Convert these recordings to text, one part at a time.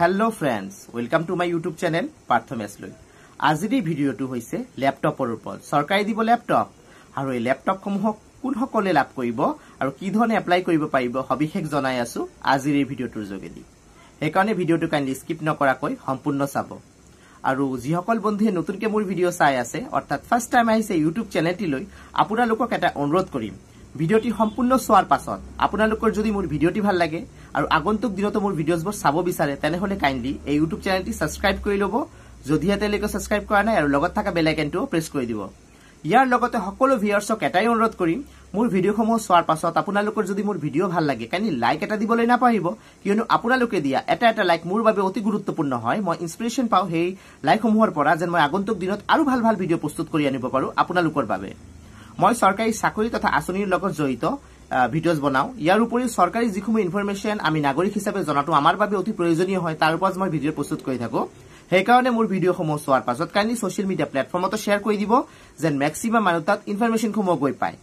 Hello friends, welcome to my YouTube channel Parthomesloi. Aziri video to hoise laptop or upor. Sarkari dibo laptop. Aru ei laptop komuhok kun hokole lap koibo aru ki dhone apply koibo paribo hobihek janai asu aziri video tur jogedi. Hekane video to kindly skip nokorakoi sampurno sabo. Aru jihokol bondhuye notunke mur video sai ase orthat first time ahise YouTube channel ti loi apunalokok eta onurodh korim. ভিডিওটি সম্পূর্ণ সোয়ার পাছত আপোনালোকৰ যদি মোৰ ভিডিওটি ভাল লাগে আৰু আগন্তুক দিনত মোৰ ভিডিওছবোৰ চাব বিচাৰে তেনে হলে কাইন্ডলি এই ইউটিউব চেনেলটি সাবস্ক্ৰাইব কৰি লব যদি হেতেলৈকে সাবস্ক্ৰাইব কৰা নাই আৰু লগত থকা বেল আইকনটো প্ৰেছ কৰি দিব ইয়াৰ লগতে সকলো ভিউয়াৰ্ছক এটাই অনুৰোধ কৰিম মোৰ ভিডিওসমূহ সোৱাৰ পাছত আপোনালোকৰ যদি মোৰ ভিডিও ভাল লাগে কাইন্ডলি লাইক এটা দিবলৈ নাপাৰিব কিয়নো আপোনালোকে দিয়া এটা লাইক মোৰ বাবে অতি গুৰুত্বপূৰ্ণ হয় মই ইনস্পিৰেচন পাও হেই লাইকসমূহৰ পৰা যেন মই আগন্তুক দিনত আৰু ভাল ভাল ভিডিও প্ৰস্তুত কৰি আনিব পাৰো আপোনালোকৰ বাবে মই সৰকাৰি চাকৰি তথা আসনিৰ লগত জড়িত ভিডিওস বনাও ইয়াৰ উপৰি সৰকাৰি যিসমূহ ইনফৰমেশন আমি নাগৰিক হিচাপে জনাটো আমাৰ বাবে অতি প্ৰয়োজনীয় হয় তাৰ ওপৰত মই ভিডিও প্ৰস্তুত কৰি থাকো সেই কাৰণে মোৰ ভিডিওসমূহ চোৱাৰ পাছত কাইন্ডলি সোশ্যাল মিডিয়া প্ল্যাটফৰ্মত শেয়াৰ কৰি দিব যেন ম্যাক্সিমাম মানুহ তাত ইনফৰমেশনসমূহ গৈ পায়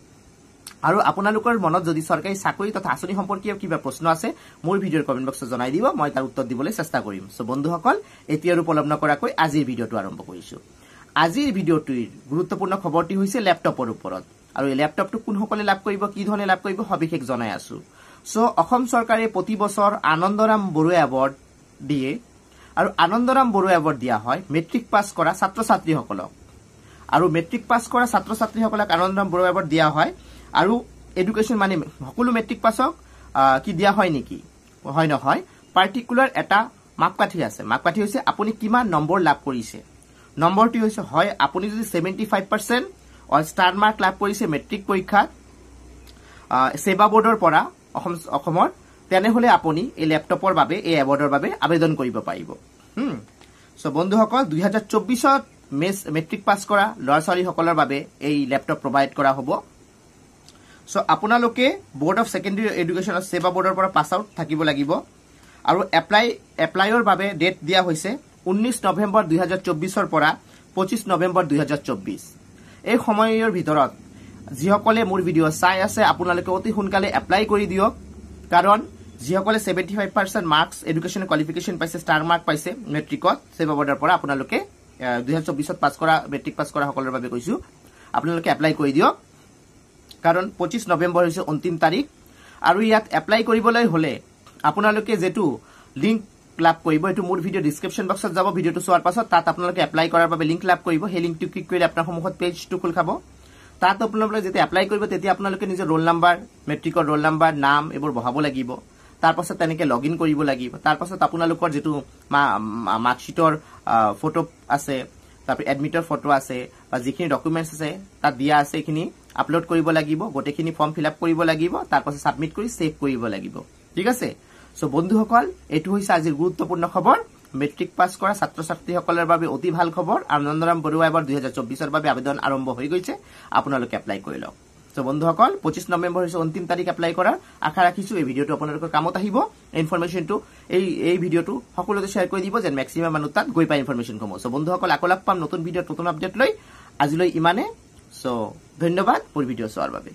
আৰু আপোনালোকৰ মনত যদি সৰকাৰি চাকৰি তথা আসনি সম্পৰ্কীয় কিবা প্ৰশ্ন আছে মোৰ ভিডিওৰ কমেন্ট বক্সত জনাই দিব মই তাৰ উত্তৰ দিবলৈ চেষ্টা কৰিম সো বন্ধুসকল এতিয়াৰ উপলব্ধ কৰাকৈ আজিৰ ভিডিওটো আৰম্ভ কৰিছো আজিৰ ভিডিওটিৰ গুৰুত্বপূৰ্ণ খবৰটি হৈছে ল্যাপটপৰ ওপৰত আৰু এই ল্যাপটপটো কোন সকলে লাভ কৰিব কি ধৰণে লাভ কৰিব সবিশেষ জনাই আছো সো অসম চৰকাৰে প্ৰতি বছৰ আনন্দৰাম বৰুৱা এৱাৰ্ড দিয়ে আৰু আনন্দৰাম বৰুৱা এৱাৰ্ড দিয়া হয় মেট্ৰিক পাছ কৰা ছাত্ৰ-ছাত্ৰীসকলক আৰু মেট্ৰিক পাছ কৰা ছাত্ৰ-ছাত্ৰীসকলক আনন্দৰাম বৰুৱা এৱাৰ্ড দিয়া হয় আৰু এডুকেশন মানে সকলো মেট্ৰিক পাছক কি দিয়া হয় নেকি হয় নহয় পাৰ্টিকুলাৰ এটা মাপকাঠি আছে মাপকাঠি হৈছে আপুনি কিমান নম্বৰ লাভ কৰিছে নম্বৰটি হৈছে হয় আপুনি যদি 75% অল স্টাৰ মাৰ্ক লাভ কৰিছে মেট্ৰিক পৰীক্ষাত সেবা বোৰ্ডৰ পৰা অসমৰ তেনে হলে আপুনি এই ল্যাপটপৰ বাবে এই এৱাৰ্ডৰ বাবে আবেদন কৰিব পাৰিব সো বন্ধুসকল 2024ত মেট্ৰিক পাছ কৰা ল'ৰা-ছোৱালী সকলৰ বাবে এই ল্যাপটপ প্ৰভাইড কৰা হ'ব সো আপোনালোকে বোৰ্ড অফ সেকেন্ডাৰী এডুকেশনৰ সেবা বোৰ্ডৰ পৰা পাছ আউট থাকিব লাগিব আৰু এপ্লাইৰ বাবে ডেট দিয়া হৈছে 19 নৱেম্বৰ 2024 ৰ পৰা 25 নৱেম্বৰ 2024 এই সময়ৰ ভিতৰত যিসকলে মোৰ ভিডিও চাই আছে আপোনালোকে অতি সোনকালে এপ্লাই কৰি দিয়ক কাৰণ যিসকলে 75% মাৰ্কস এডুকেশন কোৱালিফিকেশন পাইছে ষ্টাৰ মাৰ্ক পাইছে মেট্ৰিকত সেবা বোৰ্ডৰ পৰা আপোনালোকে 2024ত পাছ কৰা মেট্ৰিক পাছ কৰা সকলৰ বাবে কৈছো আপোনালোকে এপ্লাই কৰি দিয়ক কাৰণ 25 নৱেম্বৰ হৈছে অন্তিম তাৰিখ আৰু ইয়াত এপ্লাই কৰিবলৈ হলে আপোনালোকে যেটো লিংক লাভ কৰিব এটো মোৰ ভিডিও ডেসক্ৰিপশন বক্সত যাব ভিডিওটো চোৱাৰ পাছত তাত আপোনালোকে এপ্লাই কৰাৰ বাবে লিংক লাভ কৰিব সেই লিংকটো ক্লিক কৰিলে আপোনাৰ সন্মুখত পেজটো খোল খাব তাত আপোনালোকে যেতিয়া এপ্লাই কৰিব তেতিয়া আপোনালোকে নিজৰ ৰোল নাম্বাৰ মেট্ৰিকৰ ৰোল নাম্বাৰ নাম এবোৰ বহাব লাগিব তাৰ পাছত তেনেকে লগইন কৰিব লাগিব তাৰ পাছত আপোনালোকৰ যেটো মাৰ্কশিটৰ ফটো আছে তাৰ এডমিটৰ ফটো আছে বা যিখিনি ডকুমেন্টছ আছে তাত দিয়া আছে এখিনি আপলোড কৰিব লাগিব গোটেখিনি ফৰ্ম ফিল আপ কৰিব লাগিব তাৰ পাছত সাবমিট কৰি সেভ কৰিব লাগিব ঠিক আছে সো বন্ধুসকল এটো হৈছে আজিৰ গুৰুত্বপূৰ্ণ খবৰ মেট্ৰিক পাছ কৰা ছাত্ৰ-ছাত্ৰীসকলৰ বাবে অতি ভাল খবৰ আনন্দৰাম বৰুৱা এৱাৰ্ড 2024 ৰ বাবে আবেদন আৰম্ভ হৈ গৈছে আপোনালোকে এপ্লাই কৰি লওক সো বন্ধুসকল 25 নৱেম্বৰ হৈছে অন্তিম তাৰিখ এপ্লাই কৰাৰ আশা ৰাখিছো এই ভিডিওটো আপোনালোকৰ কামত আহিব ইনফৰমেশনটো এই ভিডিওটো সকলোতে শেয়াৰ কৰি দিব যেন ম্যাক্সিমাম মানুহ তাত গৈ পায় ইনফৰমেশন কম সো বন্ধুসকল আকৌ লগ পাম নতুন ভিডিওত নতুন আপডেট লৈ আজিলৈ ইমানে সো ধন্যবাদ মোৰ ভিডিও চোৱাৰ বাবে